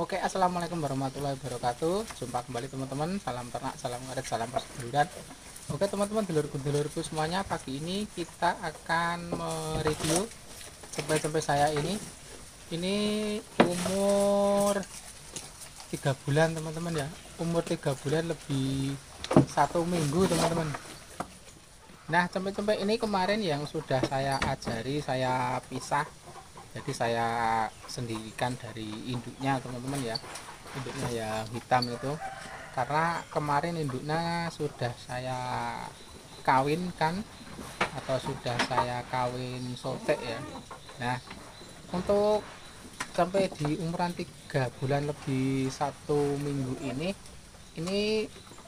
Oke, assalamualaikum warahmatullahi wabarakatuh. Jumpa kembali teman-teman. Salam ternak, salam ngaret, salam perseduluran. Oke teman-teman, dulur-dulurku semuanya, pagi ini kita akan mereview sampai saya ini umur 3 bulan teman-teman ya. Umur 3 bulan lebih 1 minggu teman-teman. Nah, sampai ini kemarin yang sudah saya ajari, saya pisah, jadi saya sendirikan dari induknya teman-teman ya, induknya yang hitam itu, karena kemarin induknya sudah saya kawinkan atau sudah saya kawin sotek ya. Nah, untuk sampai di umuran 3 bulan lebih 1 minggu ini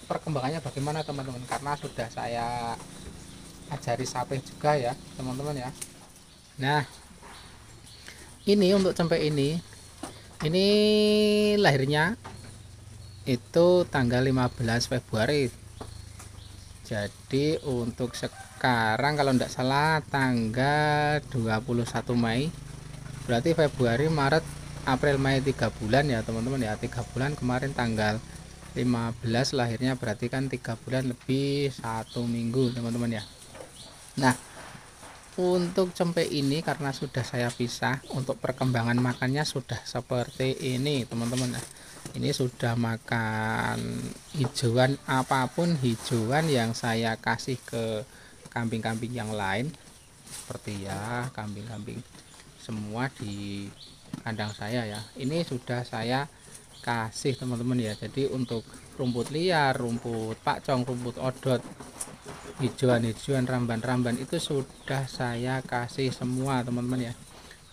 perkembangannya bagaimana teman-teman, karena sudah saya ajari sapi juga ya teman-teman ya. Nah, ini untuk sampai ini lahirnya itu tanggal 15 Februari. Jadi untuk sekarang kalau tidak salah tanggal 21 Mei, berarti Februari, Maret, April, Mei 3 bulan ya teman-teman ya. 3 bulan, kemarin tanggal 15 lahirnya, berarti kan 3 bulan lebih 1 minggu teman-teman ya. Nah, untuk cempe ini karena sudah saya pisah, untuk perkembangan makannya sudah seperti ini teman-teman. Ini sudah makan hijauan, apapun hijauan yang saya kasih ke kambing-kambing yang lain, seperti ya kambing-kambing semua di kandang saya ya, ini sudah saya kasih teman-teman ya. Jadi untuk rumput liar, rumput pakcong, rumput odot, hijauan-hijauan, ramban-ramban itu sudah saya kasih semua teman-teman ya.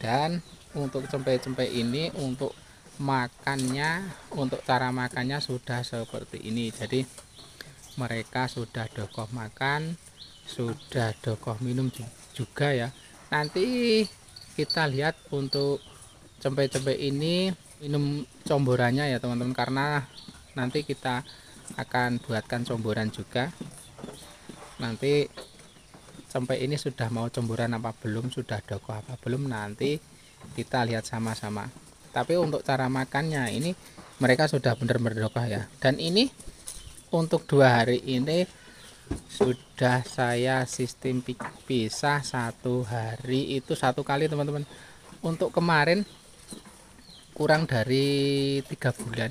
Dan untuk cempe-cempe ini untuk makannya, untuk cara makannya sudah seperti ini. Jadi mereka sudah dogoh makan, sudah dogoh minum juga ya. Nanti kita lihat untuk cempe-cempe ini minum comborannya ya teman-teman, karena nanti kita akan buatkan comboran juga. Nanti sampai ini sudah mau cemburan apa belum, sudah dogoh apa belum, nanti kita lihat sama-sama. Tapi untuk cara makannya ini mereka sudah benar-benar dogoh ya. Dan ini untuk 2 hari ini sudah saya sistem pisah, 1 hari itu 1 kali teman-teman. Untuk kemarin kurang dari 3 bulan,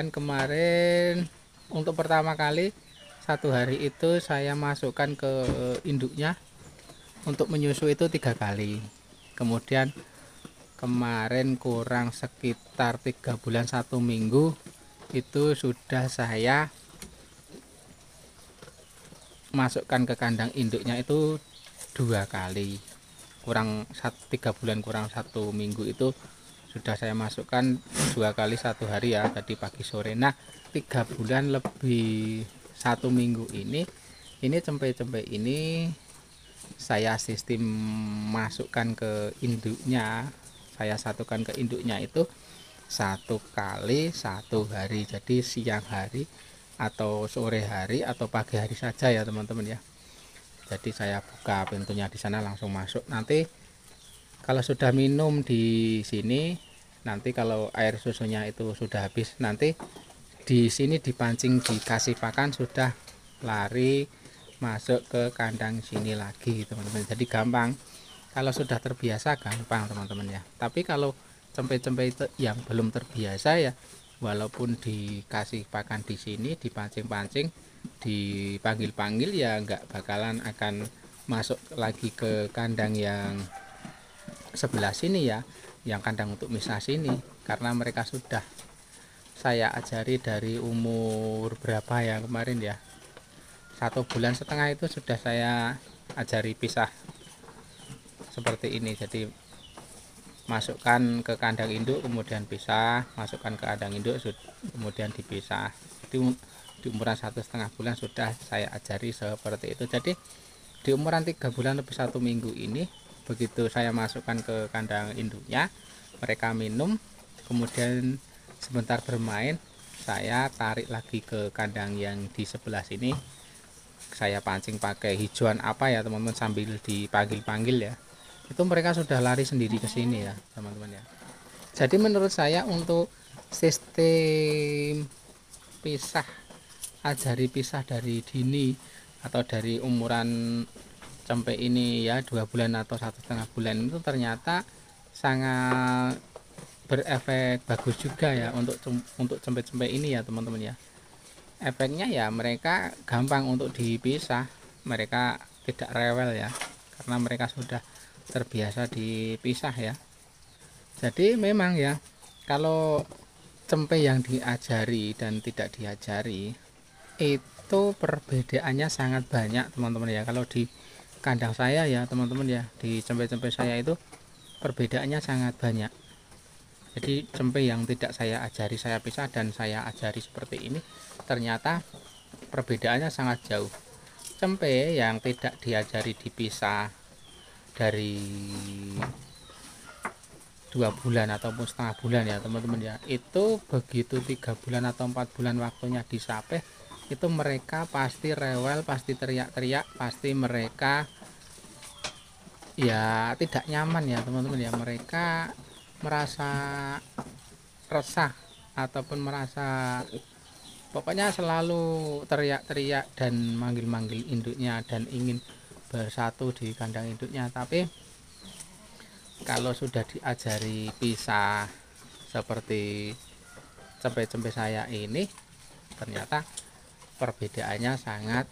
kemarin untuk pertama kali 1 hari itu saya masukkan ke induknya untuk menyusu itu 3 kali. Kemudian kemarin kurang sekitar 3 bulan 1 minggu itu sudah saya masukkan ke kandang induknya itu 2 kali. Kurang 3 bulan kurang 1 minggu itu sudah saya masukkan 2 kali 1 hari ya, tadi pagi sore. Nah, 3 bulan lebih 1 minggu ini cempe-cempe ini saya sistem masukkan ke induknya, saya satukan ke induknya itu 1 kali 1 hari. Jadi siang hari atau sore hari atau pagi hari saja ya teman-teman ya. Jadi saya buka pintunya di sana langsung masuk. Nanti kalau sudah minum di sini, nanti kalau air susunya itu sudah habis, nanti di sini dipancing dikasih pakan, sudah lari masuk ke kandang sini lagi teman-teman. Jadi gampang, kalau sudah terbiasa gampang teman-teman ya. Tapi kalau cempe-cempe itu yang belum terbiasa ya, walaupun dikasih pakan di sini, dipancing-pancing, dipanggil-panggil ya nggak bakalan akan masuk lagi ke kandang yang sebelah sini ya, yang kandang untuk misah sini, karena mereka sudah saya ajari dari umur berapa ya kemarin ya, 1,5 bulan itu sudah saya ajari pisah seperti ini. Jadi masukkan ke kandang induk, kemudian pisah, masukkan ke kandang induk, kemudian dipisah. Jadi di umuran 1,5 bulan sudah saya ajari seperti itu. Jadi di umuran 3 bulan lebih 1 minggu ini, begitu saya masukkan ke kandang induknya, mereka minum, kemudian sebentar bermain, saya tarik lagi ke kandang yang di sebelah sini. Saya pancing pakai hijauan apa ya teman-teman, sambil dipanggil-panggil ya, itu mereka sudah lari sendiri ke sini ya teman-teman ya. Jadi menurut saya untuk sistem pisah, ajari pisah dari dini atau dari umuran sampai ini ya 2 bulan atau 1,5 bulan itu ternyata sangat berefek bagus juga ya untuk cempe-cempe ini ya teman-teman ya. Efeknya ya mereka gampang untuk dipisah, mereka tidak rewel ya, karena mereka sudah terbiasa dipisah ya. Jadi memang ya, kalau cempe yang diajari dan tidak diajari itu perbedaannya sangat banyak teman-teman ya. Kalau di kandang saya ya teman-teman ya, di cempe-cempe saya itu perbedaannya sangat banyak. Jadi cempe yang tidak saya ajari saya pisah dan saya ajari seperti ini ternyata perbedaannya sangat jauh. Cempe yang tidak diajari dipisah dari 2 bulan ataupun setengah bulan ya teman-teman ya, itu begitu 3 bulan atau 4 bulan waktunya disapeh, itu mereka pasti rewel, pasti teriak-teriak, pasti mereka ya tidak nyaman ya teman-teman ya, mereka merasa resah ataupun merasa pokoknya selalu teriak-teriak dan manggil-manggil induknya dan ingin bersatu di kandang induknya. Tapi kalau sudah diajari pisah seperti cempe-cempe saya ini, ternyata perbedaannya sangat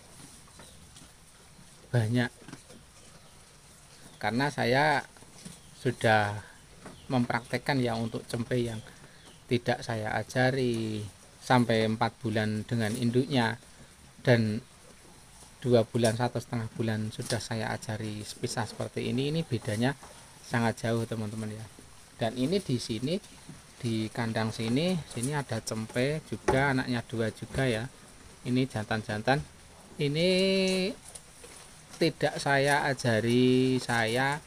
banyak, karena saya sudah mempraktekkan ya untuk cempe yang tidak saya ajari sampai 4 bulan dengan induknya dan 2 bulan 1,5 bulan sudah saya ajari pisah seperti ini bedanya sangat jauh teman-teman ya. Dan ini di sini di kandang sini ada cempe juga, anaknya 2 juga ya, ini jantan-jantan. Ini tidak saya ajari saya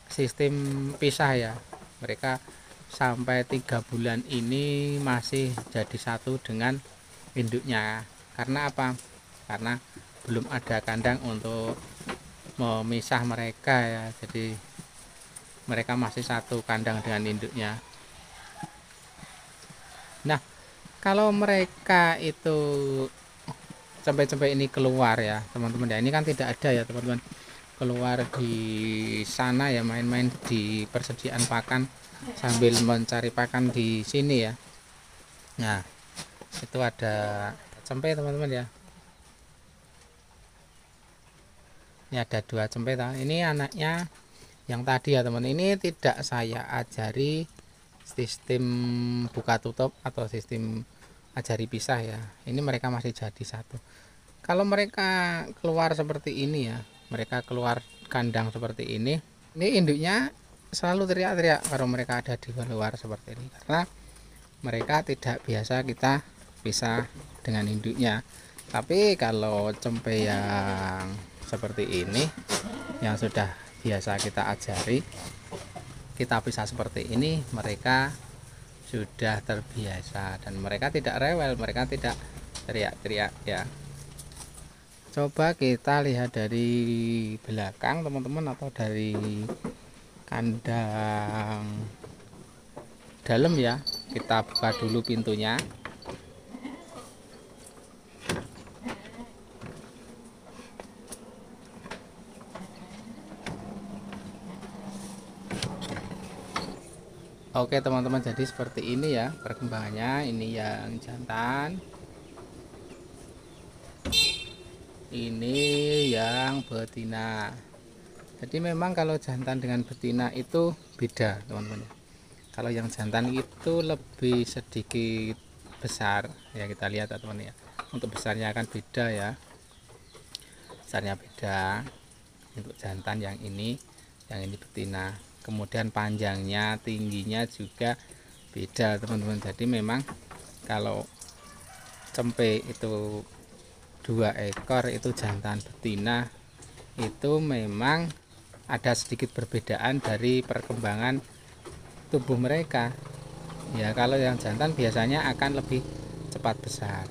sistem pisah ya, mereka sampai 3 bulan ini masih jadi satu dengan induknya. Karena apa? Karena belum ada kandang untuk memisah mereka ya, jadi mereka masih satu kandang dengan induknya. Nah, kalau mereka itu sampai ini keluar ya teman-teman ya, ini kan tidak ada ya teman-teman, keluar di sana ya, main-main di persediaan pakan sambil mencari pakan di sini ya. Nah, itu ada cempe teman-teman ya, ini ada 2 cempe. Ini anaknya yang tadi ya teman, ini tidak saya ajari sistem buka tutup atau sistem ajari pisah ya, ini mereka masih jadi satu. Kalau mereka keluar seperti ini ya, mereka keluar kandang seperti ini induknya selalu teriak-teriak kalau mereka ada di luar seperti ini, karena mereka tidak biasa kita pisah dengan induknya. Tapi kalau cempe yang seperti ini yang sudah biasa kita ajari, kita pisah seperti ini, mereka sudah terbiasa dan mereka tidak rewel, mereka tidak teriak-teriak ya. Coba kita lihat dari belakang teman-teman, atau dari kandang dalam ya, kita buka dulu pintunya. Oke teman-teman, jadi seperti ini ya perkembangannya. Ini yang jantan, ini yang betina. Jadi memang kalau jantan dengan betina itu beda teman-teman. Kalau yang jantan itu lebih sedikit besar ya, kita lihat teman-teman ya, untuk besarnya akan beda ya, besarnya beda untuk jantan yang ini betina. Kemudian panjangnya, tingginya juga beda teman-teman. Jadi memang kalau cempe itu 2 ekor itu jantan betina, itu memang ada sedikit perbedaan dari perkembangan tubuh mereka ya. Kalau yang jantan biasanya akan lebih cepat besar,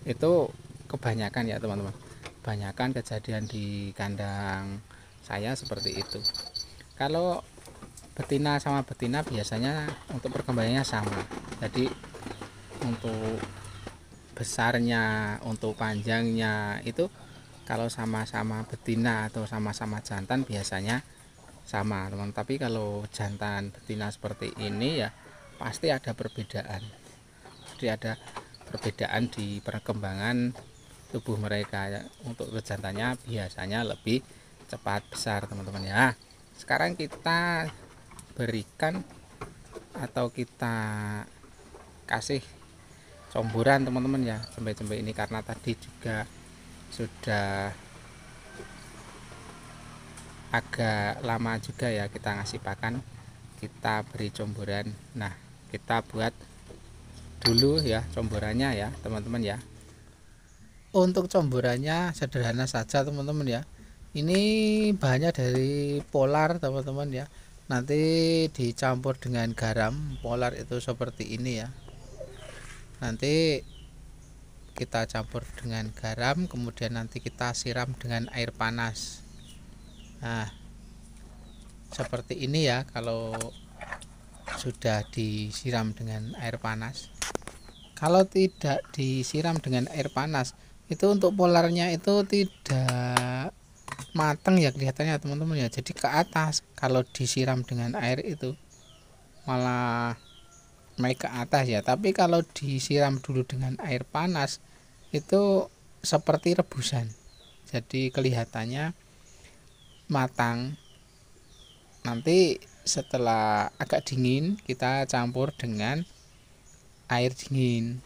itu kebanyakan ya teman-teman, kebanyakan kejadian di kandang saya seperti itu. Kalau betina sama betina biasanya untuk perkembangannya sama. Jadi untuk besarnya, untuk panjangnya itu kalau sama-sama betina atau sama-sama jantan biasanya sama, teman. Tapi kalau jantan betina seperti ini ya pasti ada perbedaan. Jadi ada perbedaan di perkembangan tubuh mereka ya. Untuk jantannya biasanya lebih cepat besar, teman-teman ya. Sekarang kita berikan atau kita kasih comboran, teman-teman ya, cembe-cembe ini, karena tadi juga sudah agak lama juga ya kita ngasih pakan, kita beri comboran. Nah, kita buat dulu ya comborannya ya, teman-teman ya. Untuk comborannya sederhana saja, teman-teman ya. Ini bahannya dari polar, teman-teman ya. Nanti dicampur dengan garam. Polar itu seperti ini ya. Nanti kita campur dengan garam, kemudian nanti kita siram dengan air panas. Nah, seperti ini ya kalau sudah disiram dengan air panas. Kalau tidak disiram dengan air panas, itu untuk polarnya itu tidak matang ya kelihatannya, teman-teman ya. Jadi ke atas. Kalau disiram dengan air itu malah naik ke atas ya. Tapi kalau disiram dulu dengan air panas itu seperti rebusan. Jadi kelihatannya matang. Nanti setelah agak dingin kita campur dengan air dingin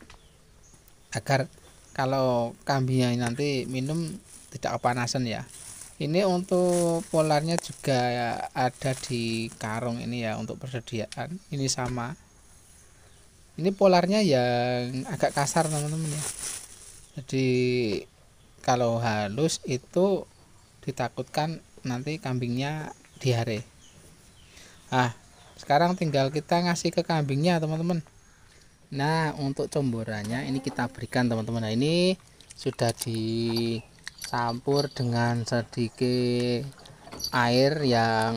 agar kalau kambingnya nanti minum tidak kepanasan ya. Ini untuk polarnya juga ada di karung ini ya, untuk persediaan ini sama. Ini polarnya yang agak kasar, teman-teman ya. Jadi kalau halus itu ditakutkan nanti kambingnya diare. Nah, sekarang tinggal kita ngasih ke kambingnya, teman-teman. Nah, untuk comborannya ini kita berikan, teman-teman. Nah, ini sudah dicampur dengan sedikit air yang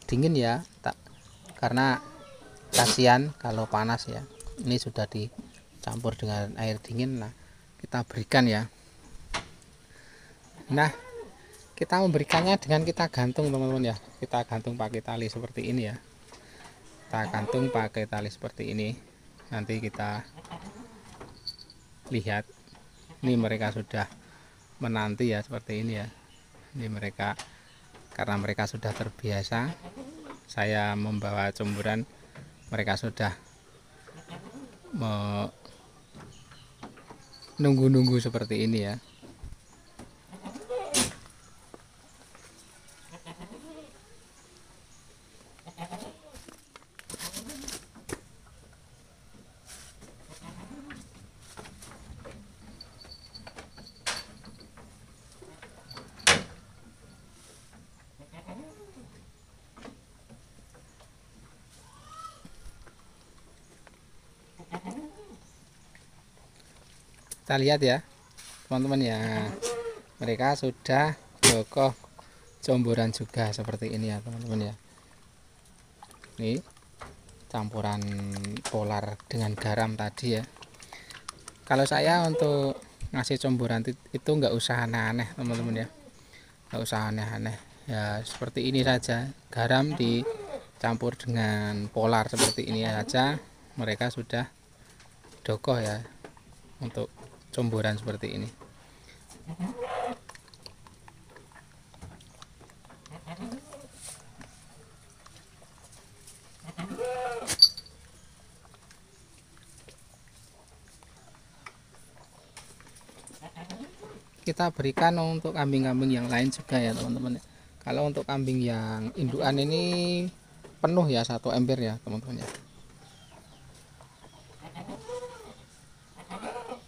dingin ya, karena kasihan kalau panas ya. Ini sudah dicampur dengan air dingin. Nah, kita berikan ya. Nah, kita memberikannya dengan kita gantung, teman-teman ya. Kita gantung pakai tali seperti ini ya. Kita gantung pakai tali seperti ini. Nanti kita lihat, ini mereka sudah menanti ya, seperti ini ya. Ini mereka, karena mereka sudah terbiasa saya membawa comboran, mereka sudah menunggu-nunggu seperti ini ya. Kita lihat ya, teman-teman ya, mereka sudah kokoh comboran juga seperti ini ya, teman-teman ya. Ini campuran polar dengan garam tadi ya. Kalau saya untuk ngasih comboran itu nggak usah aneh-aneh, teman-teman ya, nggak usah aneh-aneh ya, seperti ini saja. Garam dicampur dengan polar seperti ini saja, mereka sudah dokoh ya untuk comboran seperti ini. Kita berikan untuk kambing-kambing yang lain juga ya, teman-teman. Kalau untuk kambing yang indukan ini penuh ya, 1 ember ya, teman-teman ya.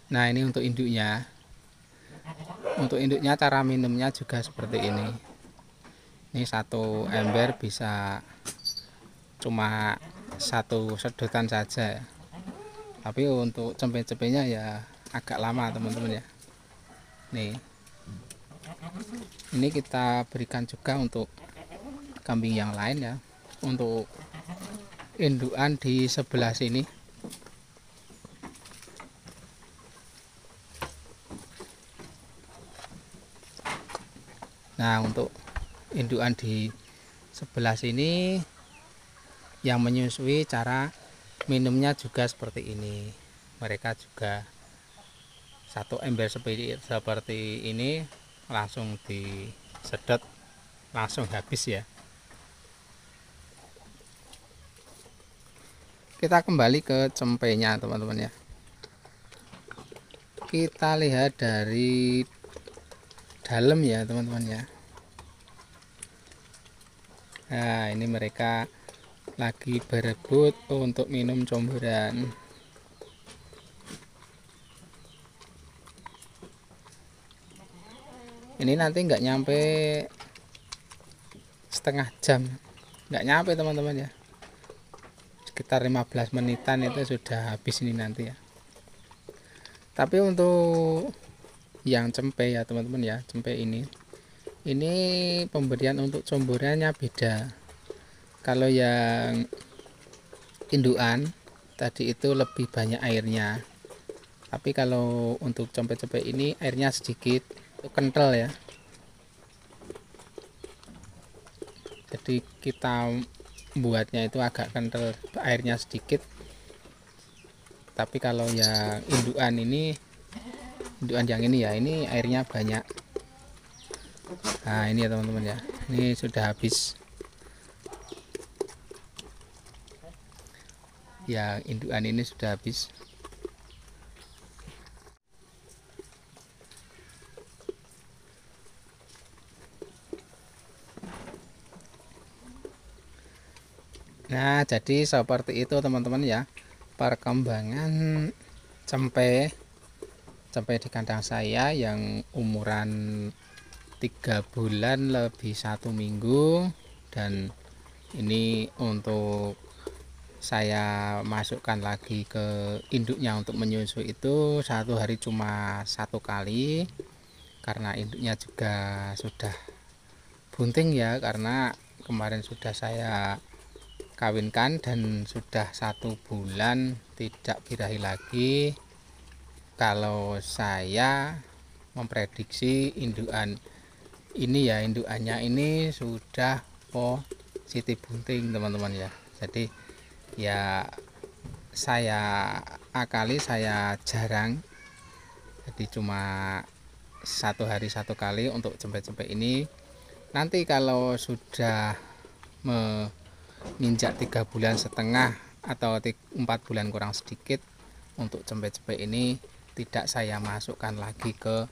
Nah, ini untuk induknya. Untuk induknya cara minumnya juga seperti ini. Ini 1 ember bisa cuma 1 sedotan saja ya. Tapi untuk cempe-cempenya ya agak lama, teman-teman ya. Nih, ini kita berikan juga untuk kambing yang lain ya. untuk indukan di sebelah sini. Nah, untuk indukan di sebelah sini yang menyusui, cara minumnya juga seperti ini. Mereka juga satu ember seperti ini langsung disedot, langsung habis ya. Kita kembali ke cempenya teman-teman ya. Kita lihat dari dalam ya teman-teman ya. Nah, ini mereka lagi berebut untuk minum comburan. Ini nanti nggak nyampe setengah jam, nggak nyampe teman-teman ya, sekitar 15 menitan itu sudah habis ini nanti ya. Tapi untuk yang cempe ya teman-teman ya, cempe ini pemberian untuk comburannya beda. Kalau yang indukan tadi itu lebih banyak airnya, tapi kalau untuk cempe-cempe ini airnya sedikit, kental ya. Jadi kita buatnya itu agak kental, airnya sedikit. Tapi kalau yang indukan yang ini ya, ini airnya banyak. Nah, ini ya teman-teman ya, ini sudah habis. Yang indukan ini sudah habis. Nah, jadi seperti itu teman-teman ya, perkembangan cempe di kandang saya yang umuran 3 bulan lebih 1 minggu. Dan ini untuk saya masukkan lagi ke induknya untuk menyusui itu 1 hari cuma 1 kali, karena induknya juga sudah bunting ya, karena kemarin sudah saya kawinkan dan sudah 1 bulan tidak birahi lagi. Kalau saya memprediksi indukan ini ya, indukannya ini sudah positif bunting teman-teman ya. Jadi ya saya akali, saya jarang, jadi cuma 1 hari 1 kali untuk cempe-cempe ini. Nanti kalau sudah menginjak 3,5 bulan atau 4 bulan kurang sedikit, untuk cempe-cempe ini tidak saya masukkan lagi ke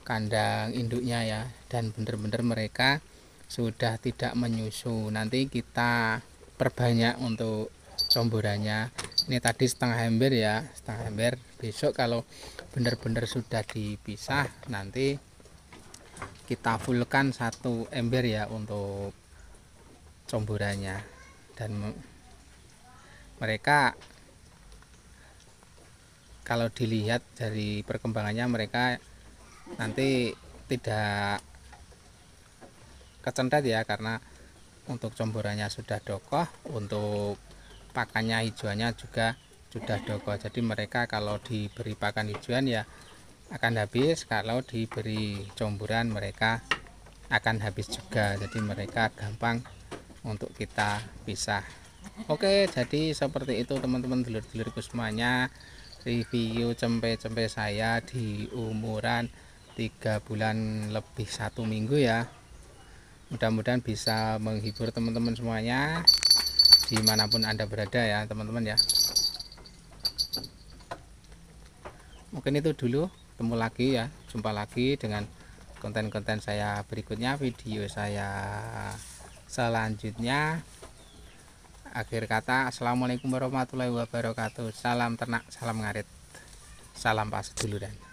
kandang induknya ya, dan benar-benar mereka sudah tidak menyusu. Nanti kita perbanyak untuk comburannya. Ini tadi setengah ember ya, setengah ember. Besok kalau benar-benar sudah dipisah, nanti kita fullkan 1 ember ya untuk comburannya. Dan mereka kalau dilihat dari perkembangannya, mereka nanti tidak kecentet ya, karena untuk comburannya sudah dokoh, untuk pakannya hijauannya juga sudah dokoh. Jadi mereka kalau diberi pakan hijauan ya akan habis, kalau diberi comburan mereka akan habis juga. Jadi mereka gampang untuk kita pisah. Oke, jadi seperti itu teman-teman, dulur-dulurku semuanya, review cempe-cempe saya di umuran 3 bulan lebih 1 minggu ya. Mudah-mudahan bisa menghibur teman-teman semuanya dimanapun Anda berada ya teman-teman ya. Mungkin itu dulu, ketemu lagi ya, jumpa lagi dengan konten-konten saya berikutnya, video saya selanjutnya. Akhir kata, assalamualaikum warahmatullahi wabarakatuh. Salam ternak, salam ngarit, salam pas seduluran.